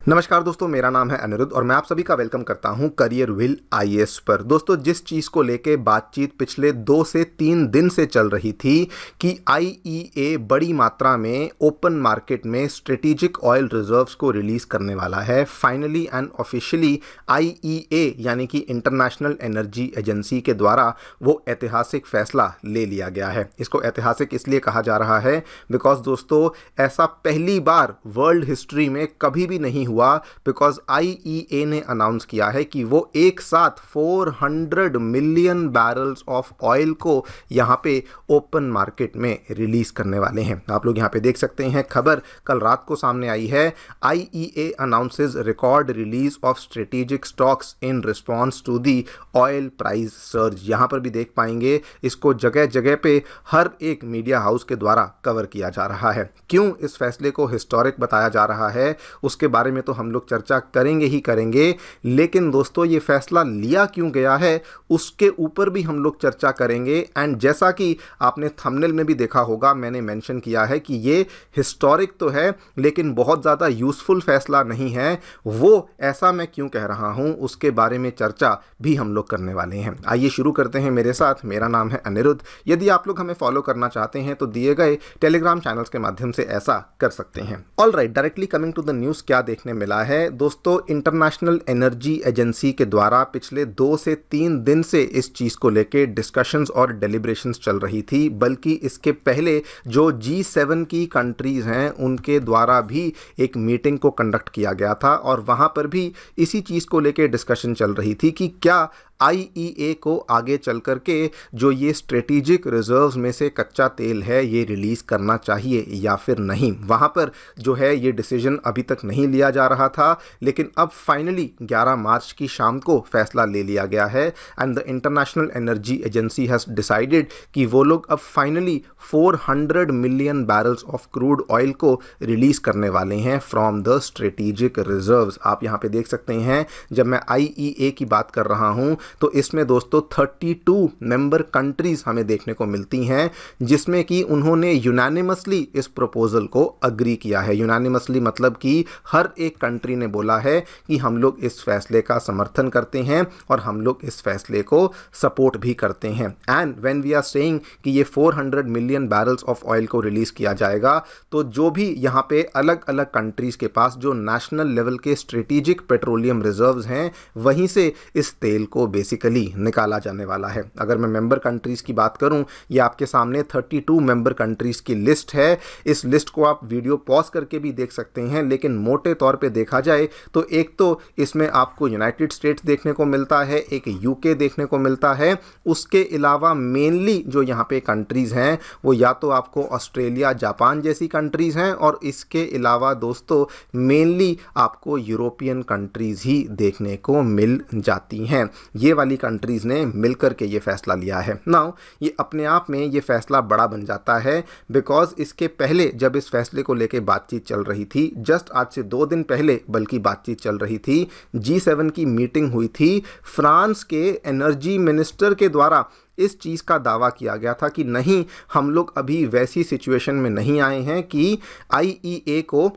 नमस्कार दोस्तों, मेरा नाम है अनिरुद्ध और मैं आप सभी का वेलकम करता हूं करियर व्हील आईएएस पर। दोस्तों, जिस चीज़ को लेके बातचीत पिछले 2 से 3 दिन से चल रही थी कि आईईए बड़ी मात्रा में ओपन मार्केट में स्ट्रेटेजिक ऑयल रिजर्व्स को रिलीज़ करने वाला है। फाइनली एंड ऑफिशियली आईईए यानी कि इंटरनेशनल एनर्जी एजेंसी के द्वारा वो ऐतिहासिक फैसला ले लिया गया है। इसको ऐतिहासिक इसलिए कहा जा रहा है बिकॉज दोस्तों, ऐसा पहली बार वर्ल्ड हिस्ट्री में कभी भी नहीं हुआ, बिकॉज आईईए ने अनाउंस किया है कि वो एक साथ 400 मिलियन बैरल्स ऑफ ऑयल को यहां पे ओपन मार्केट में रिलीज करने वाले हैं। आप लोग यहां पे देख सकते हैं, खबर कल रात को सामने आई है। IEA announces record release of strategic stocks in response to the oil price surge. यहां पर भी देख पाएंगे, इसको जगह जगह पे हर एक मीडिया हाउस के द्वारा कवर किया जा रहा है। क्यों इस फैसले को हिस्टोरिक बताया जा रहा है उसके बारे में तो हम लोग चर्चा करेंगे ही करेंगे, लेकिन दोस्तों ये फैसला लिया क्यों गया है उसके ऊपर भी हम लोग चर्चा करेंगे। एंड जैसा कि आपने थंबनेल में भी देखा होगा, मैंने मेंशन किया है कि ये हिस्टोरिक तो है लेकिन बहुत ज़्यादा यूजफुल फैसला नहीं है। वो ऐसा मैं क्यों कह रहा हूं उसके बारे में चर्चा भी हम लोग करने वाले हैं। आइए शुरू करते हैं मेरे साथ। मेरा नाम है अनिरुद्ध। यदि आप लोग हमें फॉलो करना चाहते हैं तो दिए गए टेलीग्राम चैनल्स के माध्यम से ऐसा कर सकते हैं। Alright, directly coming to the news, क्या देखने मिला है दोस्तों। इंटरनेशनल एनर्जी एजेंसी के द्वारा पिछले 2 से 3 दिन से इस चीज़ को लेके डिस्कशंस और डेलिब्रेशंस चल रही थी, बल्कि इसके पहले जो G7 की कंट्रीज़ हैं उनके द्वारा भी एक मीटिंग को कंडक्ट किया गया था और वहाँ पर भी इसी चीज़ को लेके डिस्कशन चल रही थी कि क्या आईईए को आगे चल कर के जो ये स्ट्रेटेजिक रिजर्व्स में से कच्चा तेल है ये रिलीज़ करना चाहिए या फिर नहीं। वहाँ पर जो है ये डिसीजन अभी तक नहीं लिया जा रहा था, लेकिन अब फाइनली 11 मार्च की शाम को फैसला ले लिया गया है and the international energy agency has decided कि वो लोग अब finally 400 million barrels of crude oil को रिलीज़ करने वाले हैं फ्रॉम द स्ट्रेटेजिक रिजर्व्स। आप यहाँ पे देख सकते हैं, जब मैं आईईए की बात कर रहा हूँ तो इसमें दोस्तों 32 मेंबर कंट्रीज हमें देखने को मिलती हैं, जिसमें कि उन्होंने यूनानिमसली इस प्रपोजल को अग्री किया है। यूनानिमसली मतलब कि हर एक कंट्री ने बोला है कि हम लोग इस फैसले का समर्थन करते हैं और हम लोग इस फैसले को सपोर्ट भी करते हैं। And when we are saying कि ये 400 मिलियन बैरल्स ऑफ ऑयल को रिलीज किया जाएगा, तो जो भी यहाँ पे अलग अलग कंट्रीज के पास जो नेशनल लेवल के स्ट्रेटेजिक पेट्रोलियम रिजर्व्स हैं, वहीं से इस तेल को बेसिकली निकाला जाने वाला है। अगर मैं मेंबर कंट्रीज की बात करूं, ये आपके सामने 32 मेंबर कंट्रीज की लिस्ट है। इस लिस्ट को आप वीडियो पॉज करके भी देख सकते हैं, लेकिन मोटे तौर पे देखा जाए तो एक तो इसमें आपको यूनाइटेड स्टेट्स देखने को मिलता है, एक यूके देखने को मिलता है। उसके अलावा मेनली जो यहाँ पे कंट्रीज हैं वो या तो आपको ऑस्ट्रेलिया, जापान जैसी कंट्रीज हैं, और इसके अलावा दोस्तों मेनली आपको यूरोपियन कंट्रीज ही देखने को मिल जाती हैं। ये वाली कंट्रीज़ ने मिलकर के ये फैसला लिया है। नाउ ये अपने आप में ये फैसला बड़ा बन जाता है, बिकॉज इसके पहले जब इस फैसले को लेके बातचीत चल रही थी, जस्ट आज से 2 दिन पहले बल्कि बातचीत चल रही थी, G7 की मीटिंग हुई थी। फ्रांस के एनर्जी मिनिस्टर के द्वारा इस चीज़ का दावा किया गया था कि नहीं, हम लोग अभी वैसी सिचुएशन में नहीं आए हैं कि आईईए को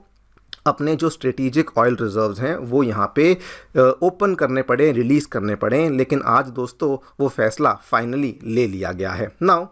अपने जो स्ट्रेटेजिक ऑयल रिजर्व्स हैं वो यहाँ पे ओपन करने पड़े, रिलीज़ करने पड़े। लेकिन आज दोस्तों वो फैसला फाइनली ले लिया गया है। नाउ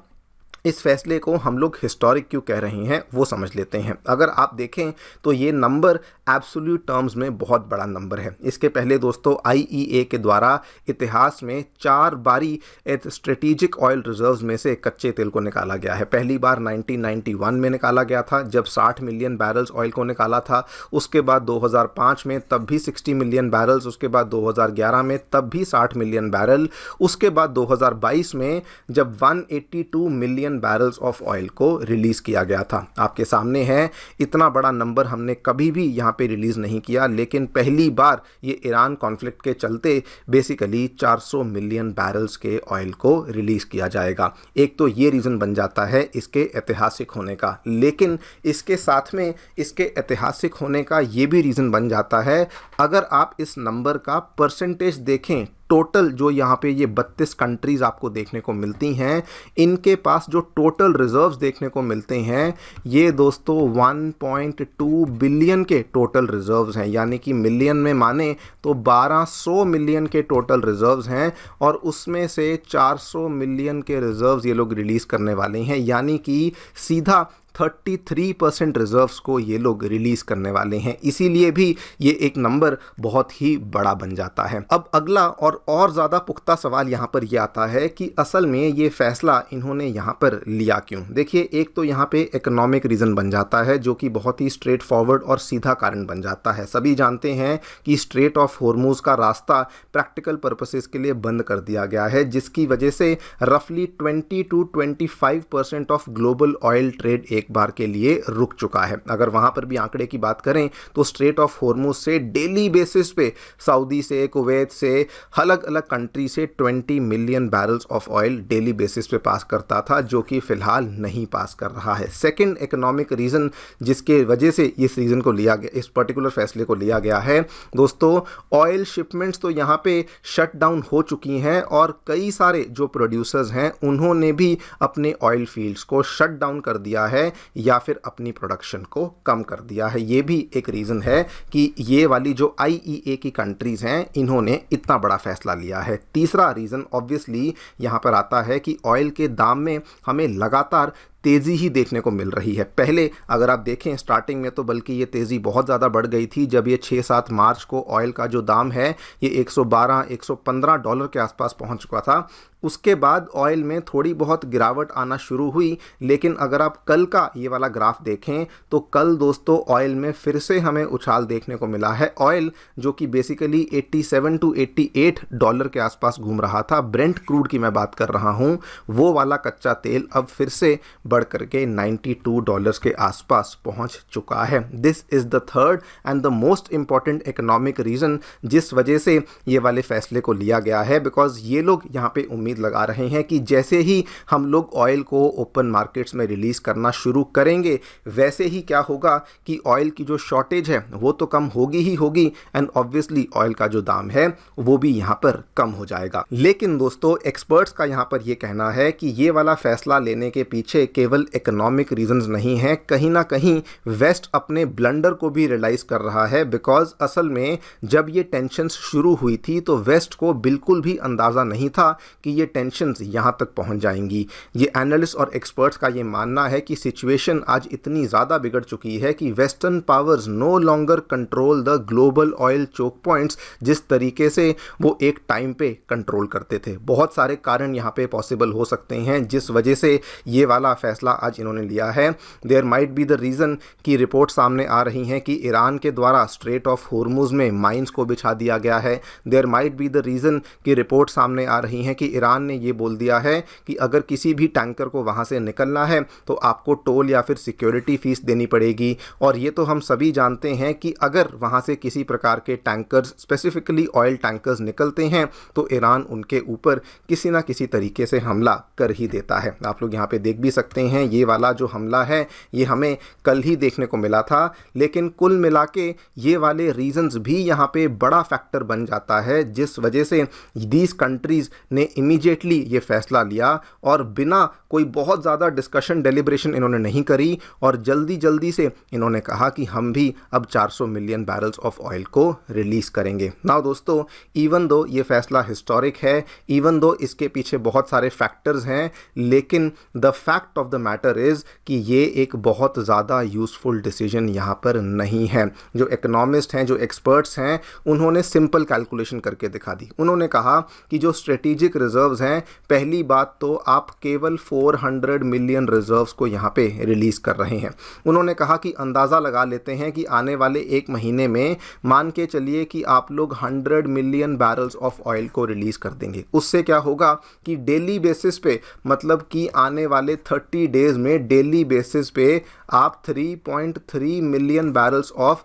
इस फैसले को हम लोग हिस्टोरिक क्यों कह रहे हैं वो समझ लेते हैं। अगर आप देखें तो ये नंबर एब्सोल्यूट टर्म्स में बहुत बड़ा नंबर है। इसके पहले दोस्तों आईईए के द्वारा इतिहास में 4 बारी स्ट्रेटेजिक ऑयल रिजर्व्स में से कच्चे तेल को निकाला गया है। पहली बार 1991 में निकाला गया था जब 60 मिलियन बैरल्स ऑयल को निकाला था। उसके बाद 2005 में तब भी 60 मिलियन बैरल्स, उसके बाद 2011 में तब भी 60 मिलियन बैरल, उसके बाद 2022 में जब 182 मिलियन बैरल्स ऑफ ऑयल को रिलीज किया गया था। आपके सामने है, इतना बड़ा नंबर हमने कभी भी यहाँ पे रिलीज नहीं किया, लेकिन पहली बार ये ईरान कॉन्फ्लिक्ट के चलते बेसिकली 400 मिलियन बैरल्स के ऑयल को रिलीज किया जाएगा। एक तो ये रीज़न बन जाता है इसके ऐतिहासिक होने का, लेकिन इसके साथ में इसके ऐतिहासिक होने का ये भी रीज़न बन जाता है, अगर आप इस नंबर का परसेंटेज देखें टोटल जो यहाँ पे ये 32 कंट्रीज आपको देखने को मिलती हैं, इनके पास जो टोटल रिजर्व्स देखने को मिलते हैं ये दोस्तों 1.2 बिलियन के टोटल रिजर्व्स हैं, यानी कि मिलियन में माने तो 1200 मिलियन के टोटल रिजर्व्स हैं और उसमें से 400 मिलियन के रिजर्व्स ये लोग रिलीज़ करने वाले हैं, यानी कि सीधा 33% रिजर्व्स को ये लोग रिलीज करने वाले हैं। इसीलिए भी ये एक नंबर बहुत ही बड़ा बन जाता है। अब अगला और ज़्यादा पुख्ता सवाल यहाँ पर ये आता है कि असल में ये फैसला इन्होंने यहाँ पर लिया क्यों। देखिए, एक तो यहाँ पे इकोनॉमिक रीज़न बन जाता है जो कि बहुत ही स्ट्रेट फॉरवर्ड और सीधा कारण बन जाता है। सभी जानते हैं कि स्ट्रेट ऑफ हॉर्मूज का रास्ता प्रैक्टिकल पर्पसेस के लिए बंद कर दिया गया है, जिसकी वजह से रफली 20 to 25% of global oil trade एक बार के लिए रुक चुका है। अगर वहां पर भी आंकड़े की बात करें तो स्ट्रेट ऑफ हॉर्मूज से डेली बेसिस पे सऊदी से, कुवैत से, अलग अलग कंट्री से 20 million barrels of oil daily basis पे पास करता था, जो कि फिलहाल नहीं पास कर रहा है। सेकंड इकोनॉमिक रीजन जिसके वजह से इस रीजन को लिया गया, इस पर्टिकुलर फैसले को लिया गया है दोस्तों, ऑयल शिपमेंट्स तो यहाँ पे शट डाउन हो चुकी हैं और कई सारे जो प्रोड्यूसर्स हैं उन्होंने भी अपने ऑयल फील्ड्स को शट डाउन कर दिया है या फिर अपनी प्रोडक्शन को कम कर दिया है। ये भी एक रीज़न है कि ये वाली जो IEA की कंट्रीज़ हैं इन्होंने इतना बड़ा फैसला लिया है। तीसरा रीज़न ऑब्वियसली यहाँ पर आता है कि ऑयल के दाम में हमें लगातार तेज़ी ही देखने को मिल रही है। पहले अगर आप देखें स्टार्टिंग में तो बल्कि ये तेज़ी बहुत ज़्यादा बढ़ गई थी जब ये 6-7 मार्च को ऑयल का जो दाम है ये 112-115 डॉलर के आसपास पहुंच चुका था। उसके बाद ऑयल में थोड़ी बहुत गिरावट आना शुरू हुई, लेकिन अगर आप कल का ये वाला ग्राफ देखें तो कल दोस्तों ऑयल में फिर से हमें उछाल देखने को मिला है। ऑयल जो कि बेसिकली 87 to 88 डॉलर के आसपास घूम रहा था, ब्रेंट क्रूड की मैं बात कर रहा हूँ, वो वाला कच्चा तेल अब फिर से बढ़ करके 92 डॉलर्स के आसपास पहुंच चुका है। This is the third and the most important economic reason जिस वजह से ये वाले फैसले को लिया गया है, बिकॉज ये लोग यहाँ पे उम्मीद लगा रहे हैं कि जैसे ही हम लोग ऑयल को ओपन मार्केट्स में रिलीज़ करना शुरू करेंगे वैसे ही क्या होगा कि ऑयल की जो शॉर्टेज है वो तो कम होगी ही होगी एंड ऑब्वियसली ऑयल का जो दाम है वो भी यहाँ पर कम हो जाएगा। लेकिन दोस्तों एक्सपर्ट्स का यहाँ पर ये कहना है कि ये वाला फैसला लेने के पीछे केवल इकोनॉमिक रीजंस नहीं है, कहीं ना कहीं वेस्ट अपने ब्लंडर को भी रियलाइज कर रहा है। बिकॉज असल में जब ये टेंशन्स शुरू हुई थी तो वेस्ट को बिल्कुल भी अंदाज़ा नहीं था कि ये टेंशन्स यहाँ तक पहुँच जाएंगी। ये एनालिस्ट और एक्सपर्ट्स का ये मानना है कि सिचुएशन आज इतनी ज़्यादा बिगड़ चुकी है कि western powers no longer control the global oil choke points जिस तरीके से वो एक टाइम पे कंट्रोल करते थे। बहुत सारे कारण यहाँ पे पॉसिबल हो सकते हैं जिस वजह से ये वाला फैसला आज इन्होंने लिया है। There might be the reason कि रिपोर्ट सामने आ रही हैं कि ईरान के द्वारा स्ट्रेट ऑफ हॉर्मूज में माइंस को बिछा दिया गया है। There might be the reason कि रिपोर्ट सामने आ रही हैं कि ईरान ने ये बोल दिया है कि अगर किसी भी टैंकर को वहाँ से निकलना है तो आपको टोल या फिर सिक्योरिटी फीस देनी पड़ेगी। और ये तो हम सभी जानते हैं कि अगर वहाँ से किसी प्रकार के टैंकर्स, स्पेसिफिकली ऑयल टैंकर्स निकलते हैं तो ईरान उनके ऊपर किसी ना किसी तरीके से हमला कर ही देता है। आप लोग यहाँ पे देख भी सकते हैं ये वाला जो हमला है ये हमें कल ही देखने को मिला था। लेकिन कुल मिला के ये वाले रीजंस भी यहाँ पे बड़ा फैक्टर बन जाता है जिस वजह से दीज कंट्रीज़ ने इमीडिएटली ये फैसला लिया और बिना कोई बहुत ज़्यादा डिस्कशन डेलिब्रेशन इन्होंने नहीं करी और जल्दी जल्दी से इन्होंने कहा कि हम भी अब 400 मिलियन बैरल्स ऑफ ऑयल को रिलीज़ करेंगे। नाउ दोस्तों, इवन दो ये फैसला हिस्टोरिक है, इवन दो इसके पीछे बहुत सारे फैक्टर्स हैं, लेकिन the fact of the matter is कि ये एक बहुत ज़्यादा यूज़फुल डिसीजन यहाँ पर नहीं है। जो इकोनॉमिस्ट हैं, जो एक्सपर्ट्स हैं, उन्होंने सिंपल कैलकुलेशन करके दिखा दी। उन्होंने कहा कि जो स्ट्रेटेजिक रिजर्व्स हैं, पहली बात तो आप केवल 400 मिलियन रिजर्व्स को यहाँ पे रिलीज़ कर रहे हैं। उन्होंने कहा कि अंदाज़ा लगा लेते हैं कि आने वाले एक महीने में मान के चलिए कि आप लोग 100 मिलियन बैरल्स ऑफ ऑयल को रिलीज़ कर देंगे। उससे क्या होगा कि डेली बेसिस पे, मतलब कि आने वाले 30 60 डेज में डेली बेसिस पे आप 3.3 मिलियन बैरल्स ऑफ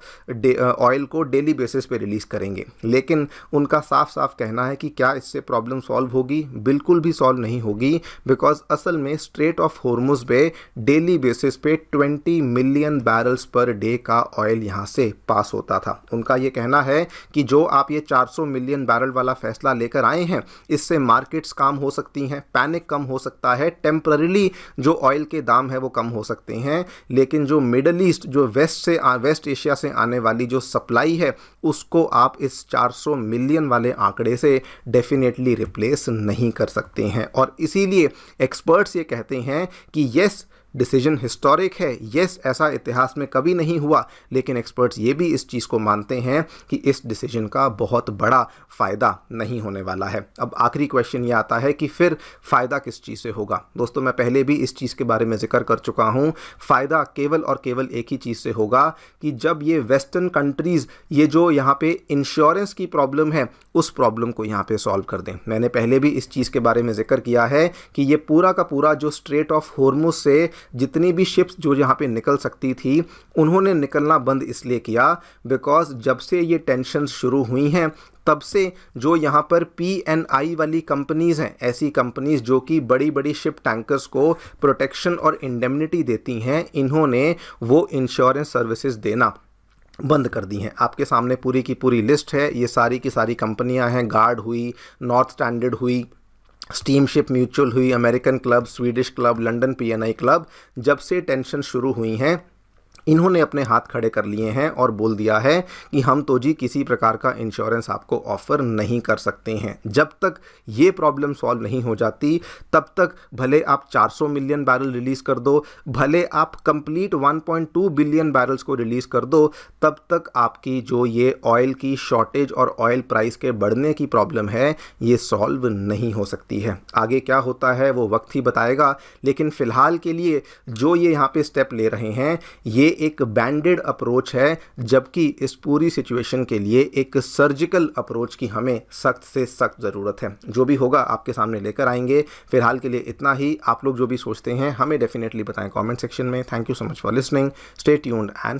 ऑयल को डेली बेसिस पे रिलीज़ करेंगे। लेकिन उनका साफ साफ कहना है कि क्या इससे प्रॉब्लम सॉल्व होगी? बिल्कुल भी सॉल्व नहीं होगी, बिकॉज असल में स्ट्रेट ऑफ हॉर्मुज़ पे डेली बेसिस पे 20 मिलियन बैरल्स पर डे का ऑयल यहाँ से पास होता था। उनका ये कहना है कि जो आप ये 400 मिलियन बैरल वाला फैसला लेकर आए हैं, इससे मार्केट्स काम हो सकती हैं, पैनिक कम हो सकता है, टेम्पररीली जो ऑयल के दाम है वो कम हो सकते हैं, लेकिन जो मिडल ईस्ट, जो वेस्ट एशिया से आने वाली जो सप्लाई है, उसको आप इस 400 मिलियन वाले आंकड़े से डेफिनेटली रिप्लेस नहीं कर सकते हैं। और इसीलिए एक्सपर्ट्स ये कहते हैं कि यस, डिसीजन हिस्टोरिक है, यस, ऐसा इतिहास में कभी नहीं हुआ, लेकिन एक्सपर्ट्स ये भी इस चीज़ को मानते हैं कि इस डिसीजन का बहुत बड़ा फ़ायदा नहीं होने वाला है। अब आखिरी क्वेश्चन ये आता है कि फिर फ़ायदा किस चीज़ से होगा? दोस्तों, मैं पहले भी इस चीज़ के बारे में जिक्र कर चुका हूँ। फ़ायदा केवल और केवल एक ही चीज़ से होगा कि जब ये वेस्टर्न कंट्रीज़ ये जो यहाँ पे इंश्योरेंस की प्रॉब्लम है, उस प्रॉब्लम को यहाँ पे सॉल्व कर दें। मैंने पहले भी इस चीज़ के बारे में जिक्र किया है कि ये पूरा का पूरा जो स्ट्रेट ऑफ हॉर्मुज़ से जितनी भी शिप्स जो यहाँ पे निकल सकती थी, उन्होंने निकलना बंद इसलिए किया बिकॉज जब से ये टेंशन शुरू हुई हैं, तब से जो यहाँ पर P&I वाली कंपनीज़ हैं, ऐसी कंपनीज़ जो कि बड़ी बड़ी शिप टैंकर्स को प्रोटेक्शन और इंडेमनिटी देती हैं, इन्होंने वो इंश्योरेंस सर्विसेज देना बंद कर दी हैं। आपके सामने पूरी की पूरी लिस्ट है। ये सारी की सारी कंपनियां हैं। गार्ड हुई, नॉर्थ स्टैंडर्ड हुई, स्टीमशिप म्यूचुअल हुई, American club, Swedish club, London P&I club. जब से टेंशन शुरू हुई हैं, इन्होंने अपने हाथ खड़े कर लिए हैं और बोल दिया है कि हम तो जी किसी प्रकार का इंश्योरेंस आपको ऑफ़र नहीं कर सकते हैं। जब तक ये प्रॉब्लम सॉल्व नहीं हो जाती, तब तक भले आप 400 मिलियन बैरल रिलीज़ कर दो, भले आप कंप्लीट 1.2 बिलियन बैरल्स को रिलीज़ कर दो, तब तक आपकी जो ये ऑयल की शॉर्टेज और ऑयल प्राइस के बढ़ने की प्रॉब्लम है, ये सॉल्व नहीं हो सकती है। आगे क्या होता है वो वक्त ही बताएगा, लेकिन फ़िलहाल के लिए जो ये यहाँ पे स्टेप ले रहे हैं, ये एक बैंडेड अप्रोच है, जबकि इस पूरी सिचुएशन के लिए एक सर्जिकल अप्रोच की हमें सख्त से सख्त ज़रूरत है। जो भी होगा आपके सामने लेकर आएंगे। फिलहाल के लिए इतना ही। आप लोग जो भी सोचते हैं हमें डेफिनेटली बताएं कमेंट सेक्शन में। Thank you so much for listening. Stay tuned and